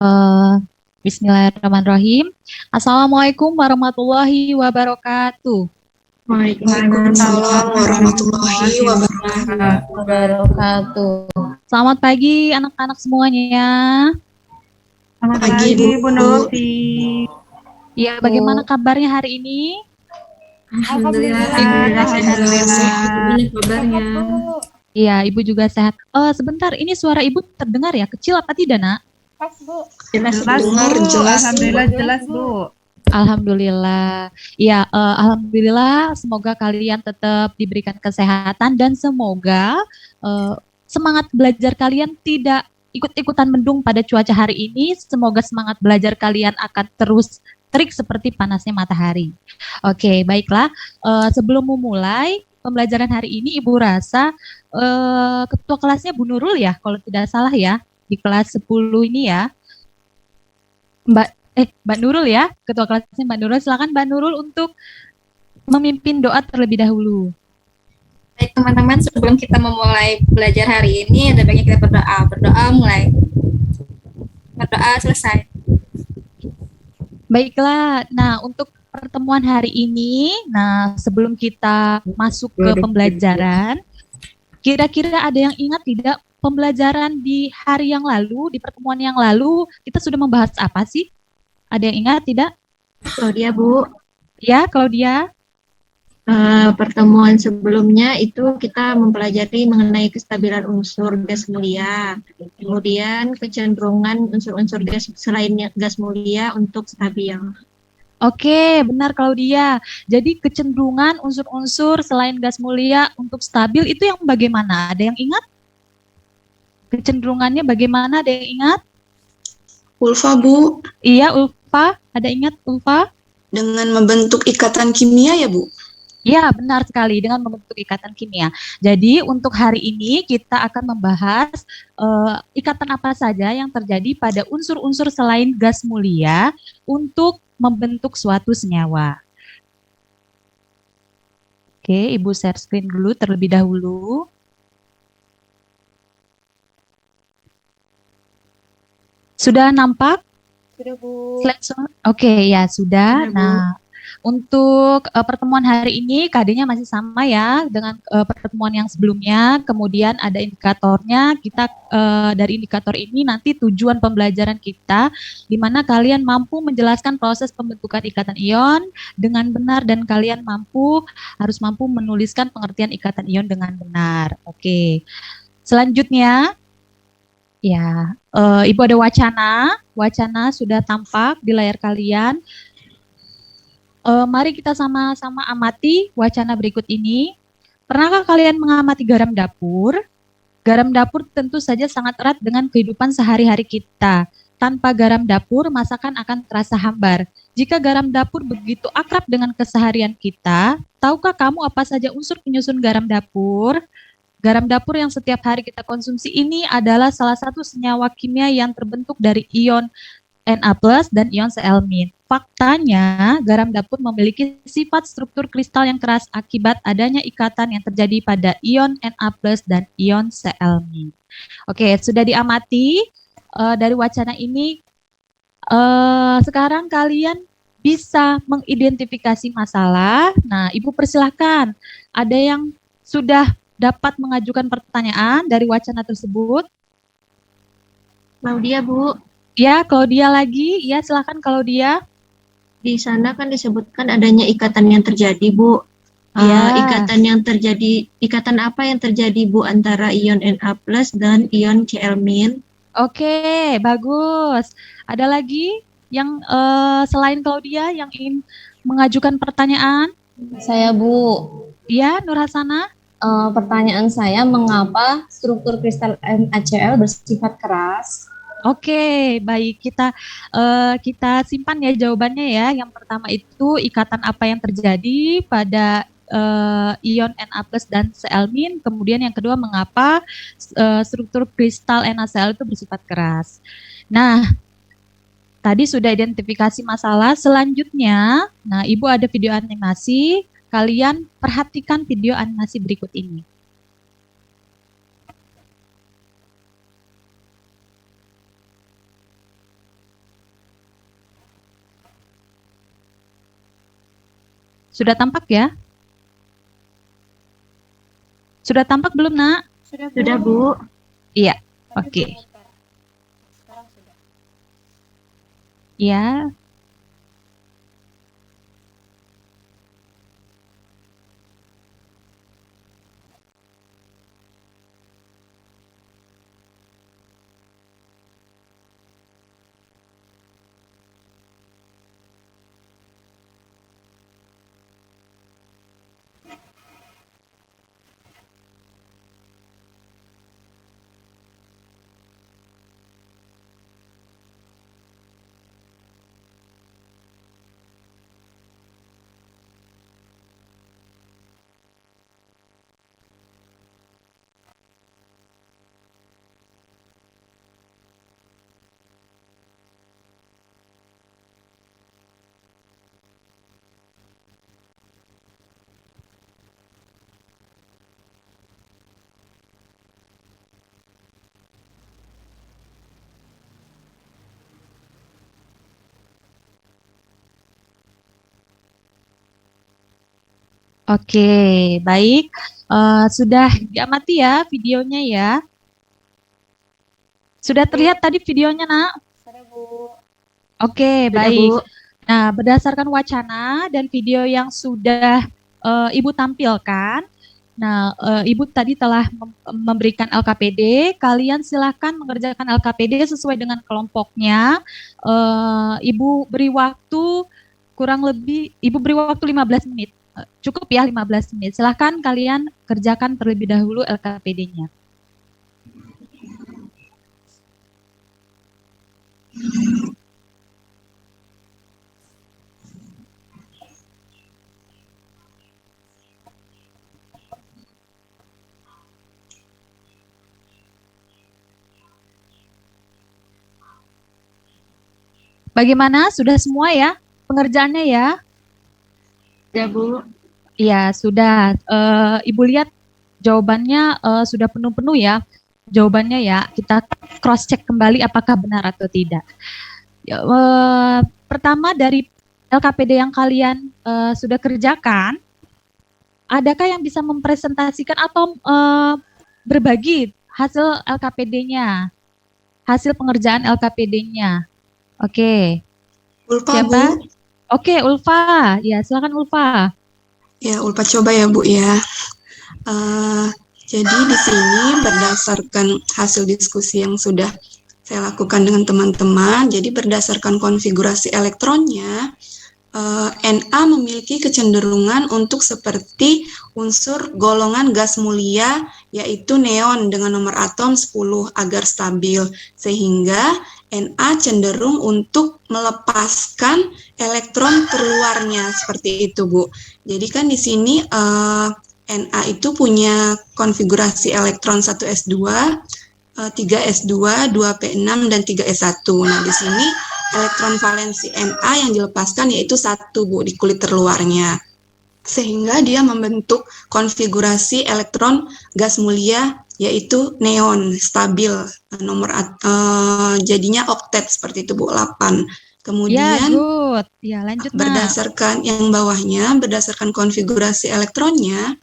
Eh, Bismillahirrahmanirrahim. Assalamualaikum warahmatullahi wabarakatuh. Waalaikumsalam Waalaikumsalam warahmatullahi warahmatullahi wabarakatuh. wabarakatuh. Selamat pagi anak-anak semuanya. Selamat Pagi, pagi, Bu. Bu Novi. Ya, bagaimana kabarnya hari ini? Alhamdulillah, Alhamdulillah, sehat. alhamdulillah. Gimana kabarnya? Iya, Ibu juga sehat. Sebentar, ini suara Ibu terdengar ya? Kecil apa tidak, Nak? Jelas, Jelas, Bu. dengar jelas. Alhamdulillah, jelas, Bu. Alhamdulillah. Ya, alhamdulillah. Semoga kalian tetap diberikan kesehatan dan semoga eh, semangat belajar kalian tidak ikut-ikutan mendung pada cuaca hari ini. Semoga semangat belajar kalian akan terus terik seperti panasnya matahari. Oke, baiklah. Sebelum memulai pembelajaran hari ini, Ibu rasa ketua kelasnya Bu Nurul ya, kalau tidak salah ya, di kelas 10 ini ya. Mbak Nurul ya, ketua kelasnya Mbak Nurul. Silakan Mbak Nurul untuk memimpin doa terlebih dahulu. Baik teman-teman, sebelum kita memulai belajar hari ini, ada baiknya kita berdoa. Berdoa mulai. Berdoa selesai. Baiklah, nah untuk pertemuan hari ini, nah sebelum kita masuk ke pembelajaran, kira-kira ada yang ingat tidak pembelajaran di hari yang lalu, di pertemuan yang lalu, kita sudah membahas apa sih? Ada yang ingat tidak? Claudia, Bu. Ya, Claudia. Pertemuan sebelumnya itu kita mempelajari mengenai kestabilan unsur gas mulia. Kemudian kecenderungan unsur-unsur gas selain gas mulia untuk stabil. Oke, benar Claudia. Jadi kecenderungan unsur-unsur selain gas mulia untuk stabil itu yang bagaimana? Ada yang ingat? Kecenderungannya bagaimana? Ada yang ingat? Ulfa, Bu, Iya, Ulfa. Ada ingat Ulfa? dengan membentuk ikatan kimia ya, Bu? Ya, benar sekali dengan membentuk ikatan kimia. Jadi untuk hari ini kita akan membahas ikatan apa saja yang terjadi pada unsur-unsur selain gas mulia untuk membentuk suatu senyawa. Oke, Ibu share screen dulu terlebih dahulu. Sudah nampak? Sudah, Bu. Oke, ya sudah. Sudah, Bu. Nah, untuk pertemuan hari ini KD-nya masih sama ya dengan pertemuan yang sebelumnya. Kemudian ada indikatornya. Kita dari indikator ini nanti tujuan pembelajaran kita di mana kalian mampu menjelaskan proses pembentukan ikatan ion dengan benar dan kalian harus mampu menuliskan pengertian ikatan ion dengan benar. Oke. Selanjutnya ya, Ibu ada wacana. Wacana sudah tampak di layar kalian. Mari kita sama-sama amati wacana berikut ini. Pernahkah kalian mengamati garam dapur? Garam dapur tentu saja sangat erat dengan kehidupan sehari-hari kita. Tanpa garam dapur, masakan akan terasa hambar. Jika garam dapur begitu akrab dengan keseharian kita, tahukah kamu apa saja unsur penyusun garam dapur? Garam dapur yang setiap hari kita konsumsi ini adalah salah satu senyawa kimia yang terbentuk dari ion Na+ dan ion Cl-. Faktanya, garam dapur memiliki sifat struktur kristal yang keras akibat adanya ikatan yang terjadi pada ion Na+ dan ion Cl-. Oke, sudah diamati dari wacana ini. Sekarang kalian bisa mengidentifikasi masalah. Nah, Ibu persilahkan. Ada yang sudah dapat mengajukan pertanyaan dari wacana tersebut? Claudia, Bu. Ya, Claudia lagi. Ya, silakan Claudia. Di sana kan disebutkan adanya ikatan yang terjadi, Bu. Ya. Ikatan apa yang terjadi, Bu, antara ion Na+ dan ion Cl-? Oke, bagus. Ada lagi yang selain Claudia yang ingin mengajukan pertanyaan? Saya Bu, Ya, Nur Hasanah. pertanyaan saya mengapa struktur kristal NaCl bersifat keras? Oke, baik kita simpan ya jawabannya ya. Yang pertama itu ikatan apa yang terjadi pada ion Na+ dan Cl-. Kemudian yang kedua mengapa struktur kristal NaCl itu bersifat keras. Nah, tadi sudah identifikasi masalah. Selanjutnya, nah Ibu ada video animasi. Kalian perhatikan video animasi berikut ini. Sudah tampak ya? Sudah tampak belum, Nak? Sudah, Bu. Iya, oke. Ya, oke, baik. Sudah diamati ya videonya ya. Sudah terlihat tadi videonya, Nak? Oke, Sudah, baik. Bu. Nah, berdasarkan wacana dan video yang sudah Ibu tampilkan, nah, Ibu tadi telah memberikan LKPD. Kalian silakan mengerjakan LKPD sesuai dengan kelompoknya. Ibu beri waktu kurang lebih, Ibu beri waktu 15 menit. Cukup ya 15 menit. Silahkan kalian kerjakan terlebih dahulu LKPD-nya. Bagaimana? Sudah semua ya pengerjaannya ya? Sudah, Bu. Iya, sudah. Ibu lihat jawabannya sudah penuh-penuh ya. Jawabannya ya, kita cross check kembali apakah benar atau tidak. Ya, pertama dari LKPD yang kalian sudah kerjakan, adakah yang bisa mempresentasikan atau berbagi hasil LKPD-nya, hasil pengerjaan LKPD-nya? Oke, Ulfa, siapa? Bu. Oke, Ulfa. Ya, silakan Ulfa. Ya, Ulfa coba ya, Bu ya. Jadi di sini berdasarkan hasil diskusi yang sudah saya lakukan dengan teman-teman, jadi berdasarkan konfigurasi elektronnya, Na memiliki kecenderungan untuk seperti unsur golongan gas mulia, yaitu neon dengan nomor atom 10 agar stabil, sehingga Na cenderung untuk melepaskan elektron terluarnya, seperti itu, Bu. Jadi kan di sini Na itu punya konfigurasi elektron 1s2, 3s2, 2p6, dan 3s1. Nah, di sini elektron valensi Na yang dilepaskan yaitu 1, Bu, di kulit terluarnya. Sehingga dia membentuk konfigurasi elektron gas mulia yaitu neon stabil, nomor jadinya oktet seperti itu, Bu, 8. Kemudian good. Ya, lanjut, Nak. berdasarkan yang bawahnya, berdasarkan konfigurasi elektronnya,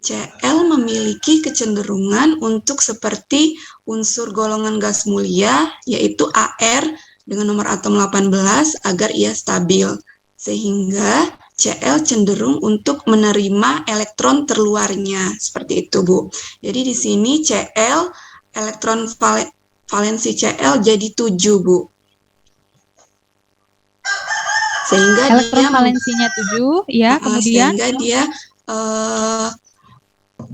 Cl memiliki kecenderungan untuk seperti unsur golongan gas mulia, yaitu Ar dengan nomor atom 18 agar ia stabil. Sehingga Cl cenderung untuk menerima elektron terluarnya, seperti itu, Bu. Jadi di sini Cl, elektron valensi Cl jadi 7, Bu. Sehingga elektron dia valensinya 7, ya, kemudian sehingga dia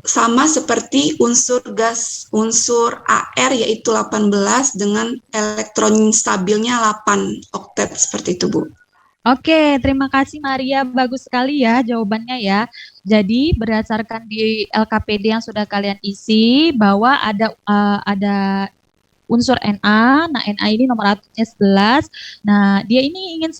sama seperti unsur gas, unsur Ar yaitu 18 dengan elektron stabilnya 8 oktet, seperti itu, Bu. Oke, terima kasih Maria, bagus sekali ya jawabannya ya. Jadi berdasarkan di LKPD yang sudah kalian isi bahwa ada unsur Na. Nah, Na ini nomor atomnya 11. Nah, dia ini ingin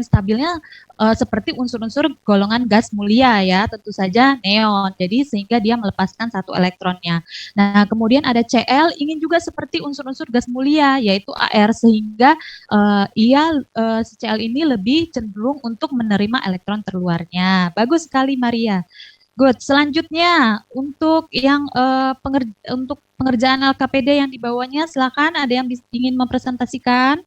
stabilnya seperti unsur-unsur golongan gas mulia ya, tentu saja neon. Jadi sehingga dia melepaskan satu elektronnya. Nah, kemudian ada Cl ingin juga seperti unsur-unsur gas mulia yaitu Ar, sehingga si Cl ini lebih cenderung untuk menerima elektron terluarnya. Bagus sekali Maria. Good. Selanjutnya untuk yang untuk pengerjaan LKPD yang dibawanya, silakan ada yang ingin mempresentasikan?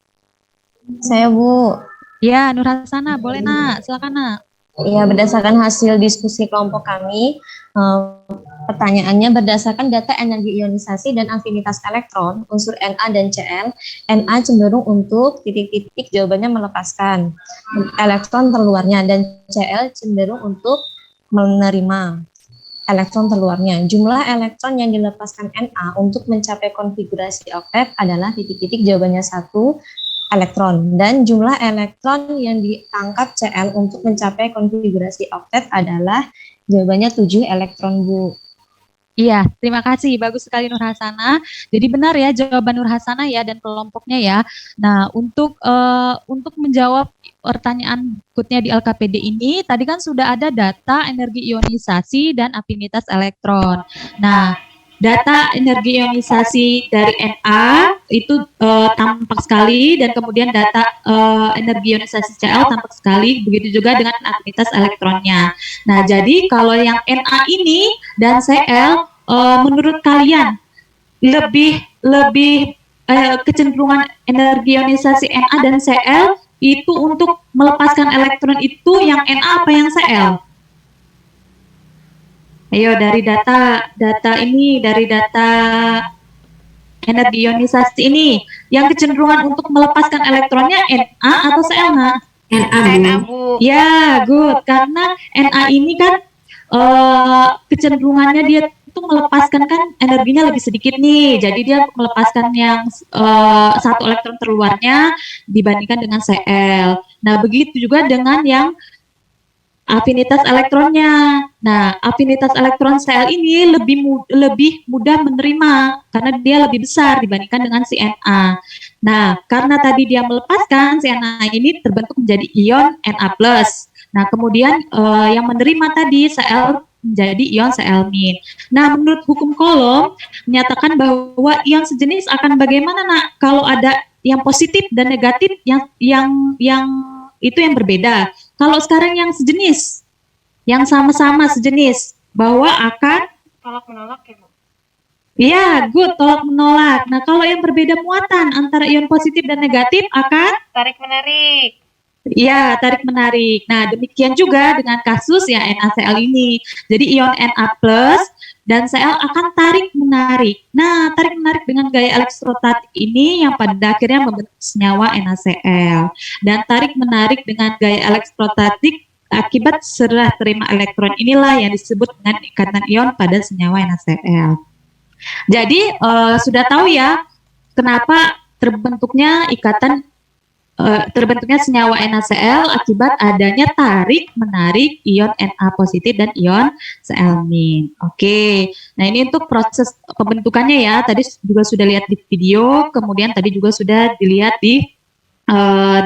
Saya Bu. Ya, Nur Hasana, boleh Nak, silakan Nak. Ya, berdasarkan hasil diskusi kelompok kami, pertanyaannya berdasarkan data energi ionisasi dan afinitas elektron, unsur Na dan Cl, Na cenderung untuk titik-titik jawabannya melepaskan elektron terluarnya dan Cl cenderung untuk menerima elektron terluarnya. Jumlah elektron yang dilepaskan Na untuk mencapai konfigurasi oktet adalah titik-titik jawabannya 1 elektron, dan jumlah elektron yang ditangkap Cl untuk mencapai konfigurasi oktet adalah jawabannya 7 elektron, Bu. Iya, terima kasih. Bagus sekali Nur Hasana. Jadi benar ya jawaban Nur Hasana ya dan kelompoknya ya. Nah, untuk menjawab pertanyaan berikutnya di LKPD ini, tadi kan sudah ada data energi ionisasi dan afinitas elektron. Nah, data energi ionisasi dari Na itu tampak sekali, dan kemudian data energi ionisasi Cl tampak sekali, begitu juga dengan afinitas elektronnya. Nah, jadi kalau yang Na ini dan Cl, menurut kalian lebih kecenderungan energi ionisasi Na dan Cl itu untuk melepaskan elektron itu yang Na apa yang Cl? Ayo dari data energi ionisasi ini, yang kecenderungan untuk melepaskan elektronnya Na atau Cl -nya? Na, Bu. Ya, good. Karena Na ini kan kecenderungannya dia itu melepaskan kan energinya lebih sedikit nih. Jadi dia melepaskan yang satu elektron terluarnya dibandingkan dengan Cl. Nah, begitu juga dengan yang afinitas elektronnya. Nah, afinitas elektron Cl ini lebih mudah menerima karena dia lebih besar dibandingkan dengan si Na. Nah, karena tadi dia melepaskan, si Na ini terbentuk menjadi ion Na+. Nah, kemudian yang menerima tadi Cl menjadi ion Cl-. Nah, menurut hukum Coulomb menyatakan bahwa ion sejenis akan bagaimana Nak kalau ada yang positif dan negatif yang itu yang berbeda. Kalau sekarang yang sejenis, yang sama-sama sejenis, bahwa akan Tolak menolak ya, Bu. iya, good, tolak menolak. Nah, kalau yang berbeda muatan antara ion positif dan negatif akan Tarik menarik. iya, tarik menarik. Nah, demikian juga dengan kasus ya NaCl ini. Jadi ion Na+ dan Cl akan tarik menarik. Nah, tarik menarik dengan gaya elektrostatik ini yang pada akhirnya membentuk senyawa NaCl. Dan tarik menarik dengan gaya elektrostatik akibat serah terima elektron inilah yang disebut dengan ikatan ion pada senyawa NaCl. Jadi sudah tahu ya kenapa terbentuknya senyawa NaCl akibat adanya tarik menarik ion Na positif dan ion Cl-. Oke. Nah, ini untuk proses pembentukannya ya. Tadi juga sudah lihat di video, kemudian tadi juga sudah dilihat di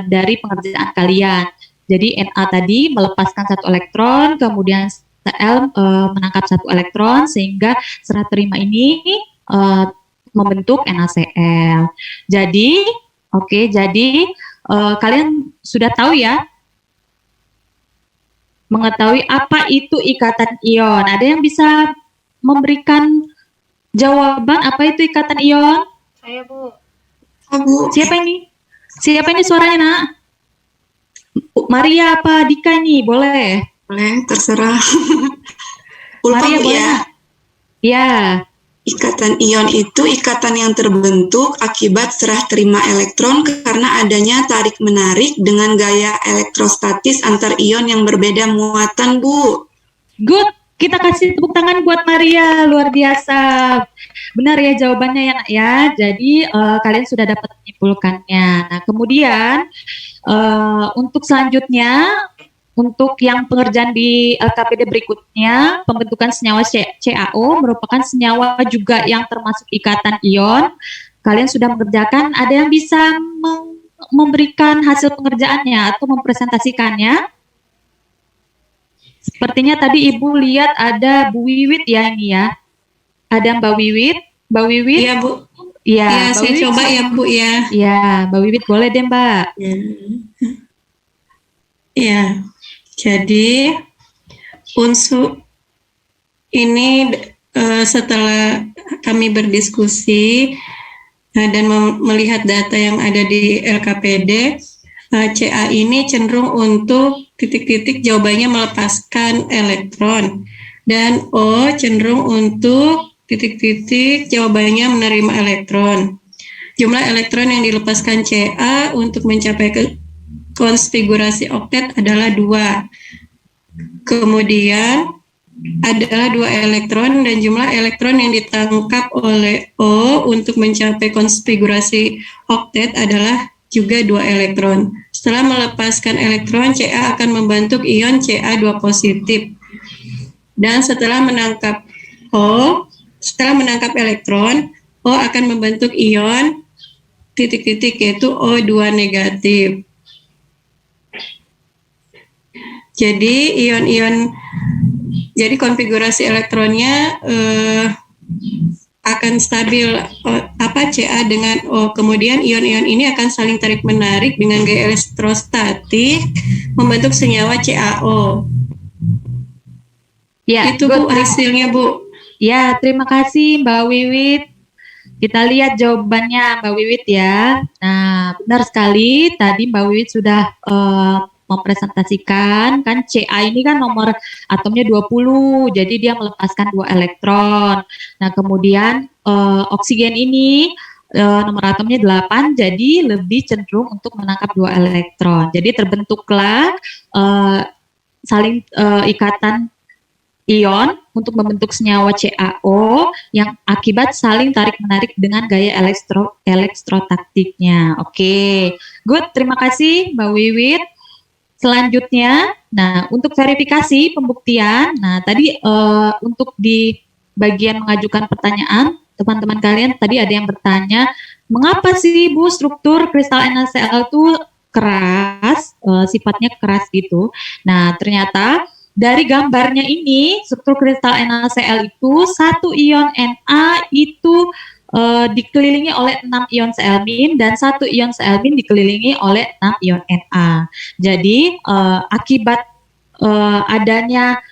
dari pengerjaan kalian. Jadi Na tadi melepaskan satu elektron, kemudian Cl menangkap satu elektron sehingga serah terima ini membentuk NaCl. Jadi kalian sudah tahu ya, mengetahui apa itu ikatan ion. Ada yang bisa memberikan jawaban apa itu ikatan ion? Saya, Bu. Bu. Siapa ini? Siapa ini suaranya, Nak? Maria apa Dika ini? Boleh? Boleh, terserah. Ulfa, Maria, Bu, boleh, ya. Nak? Ya. Ikatan ion itu ikatan yang terbentuk akibat serah terima elektron karena adanya tarik-menarik dengan gaya elektrostatis antar ion yang berbeda muatan, Bu. Good. Kita kasih tepuk tangan buat Maria, luar biasa. Benar ya jawabannya ya Nak ya. Jadi kalian sudah dapat menyimpulkannya. Nah, kemudian untuk selanjutnya, untuk yang pengerjaan di LKPD berikutnya, pembentukan senyawa CaO merupakan senyawa juga yang termasuk ikatan ion kalian sudah mengerjakan, ada yang bisa memberikan hasil pengerjaannya atau mempresentasikannya? Sepertinya tadi Ibu lihat ada Bu Wiwit ya ini ya. Ada Mbak Wiwit. Mbak Wiwit? Iya, Bu. Iya, Ya, Mbak saya Wiwit. coba ya, Bu ya. Iya, Mbak Wiwit boleh deh Mbak. Ya. Ya. Jadi unsur ini setelah kami berdiskusi dan melihat data yang ada di LKPD, CA ini cenderung untuk titik-titik jawabannya melepaskan elektron, dan O cenderung untuk titik-titik jawabannya menerima elektron. Jumlah elektron yang dilepaskan CA untuk mencapai konfigurasi oktet adalah 2. Kemudian adalah 2 elektron, dan jumlah elektron yang ditangkap oleh O untuk mencapai konfigurasi oktet adalah juga 2 elektron. Setelah melepaskan elektron, Ca akan membentuk ion Ca2 positif. Dan setelah menangkap elektron, O akan membentuk ion titik-titik yaitu O2 negatif. Jadi konfigurasi elektronnya akan stabil Ca dengan O. Kemudian ion-ion ini akan saling tarik menarik dengan gaya elektrostatik membentuk senyawa CaO. Ya, Itu Bu hasilnya, Bu. Ya, terima kasih Mbak Wiwit. Kita lihat jawabannya Mbak Wiwit ya. Nah, benar sekali tadi Mbak Wiwit sudah mempresentasikan kan Ca ini kan nomor atomnya 20, jadi dia melepaskan 2 elektron. Nah, kemudian oksigen ini nomor atomnya 8, jadi lebih cenderung untuk menangkap 2 elektron. Jadi terbentuklah saling ikatan ion untuk membentuk senyawa CaO yang akibat saling tarik-menarik dengan gaya elektrotaktiknya. Oke, good. Terima kasih Mbak Wiwit. Selanjutnya, nah untuk verifikasi pembuktian, nah tadi untuk di bagian mengajukan pertanyaan, teman-teman kalian tadi ada yang bertanya, mengapa sih Bu struktur kristal NaCl itu keras, sifatnya keras gitu. Nah ternyata dari gambarnya ini, struktur kristal NaCl itu satu ion Na itu dikelilingi oleh 6 ion Cl- dan 1 ion Cl- dikelilingi oleh 6 ion Na. Jadi akibat adanya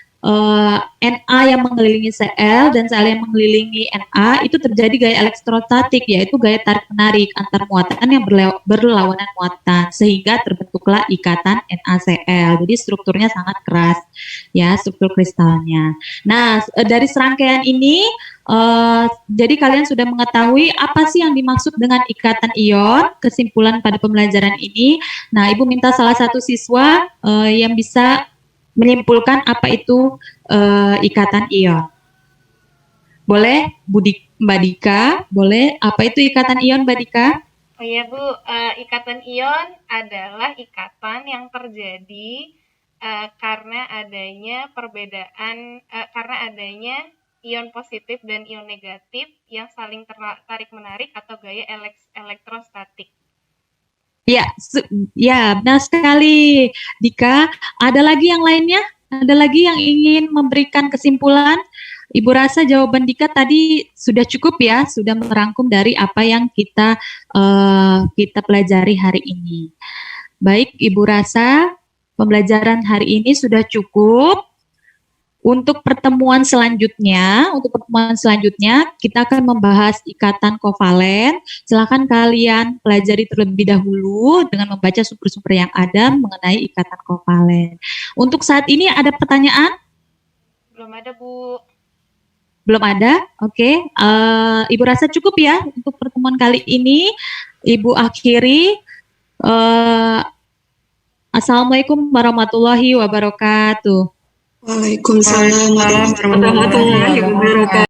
Na yang mengelilingi Cl dan Cl yang mengelilingi Na itu terjadi gaya elektrostatik, yaitu gaya tarik menarik antar muatan yang berlawanan muatan, sehingga terbentuklah ikatan NaCl. Jadi strukturnya sangat keras ya, struktur kristalnya. Nah, dari serangkaian ini jadi kalian sudah mengetahui apa sih yang dimaksud dengan ikatan ion. Kesimpulan pada pembelajaran ini, nah Ibu minta salah satu siswa yang bisa menyimpulkan apa itu ikatan ion. Boleh Mbak Dika? Boleh, apa itu ikatan ion Mbak Dika? Oh iya Bu, ikatan ion adalah ikatan yang terjadi karena adanya perbedaan, karena adanya ion positif dan ion negatif yang saling tarik-menarik atau gaya elektrostatik. Ya, ya benar sekali Dika. Ada lagi yang lainnya? Ada lagi yang ingin memberikan kesimpulan? Ibu rasa jawaban Dika tadi sudah cukup ya, sudah merangkum dari apa yang kita pelajari hari ini. Baik, Ibu rasa pembelajaran hari ini sudah cukup. Untuk pertemuan selanjutnya, kita akan membahas ikatan kovalen. Silakan kalian pelajari terlebih dahulu dengan membaca sumber-sumber yang ada mengenai ikatan kovalen. Untuk saat ini ada pertanyaan? Belum ada Bu. Belum ada? Oke. Ibu rasa cukup ya untuk pertemuan kali ini. Ibu akhiri. Assalamualaikum warahmatullahi wabarakatuh. Waalaikumsalam warahmatullahi wabarakatuh.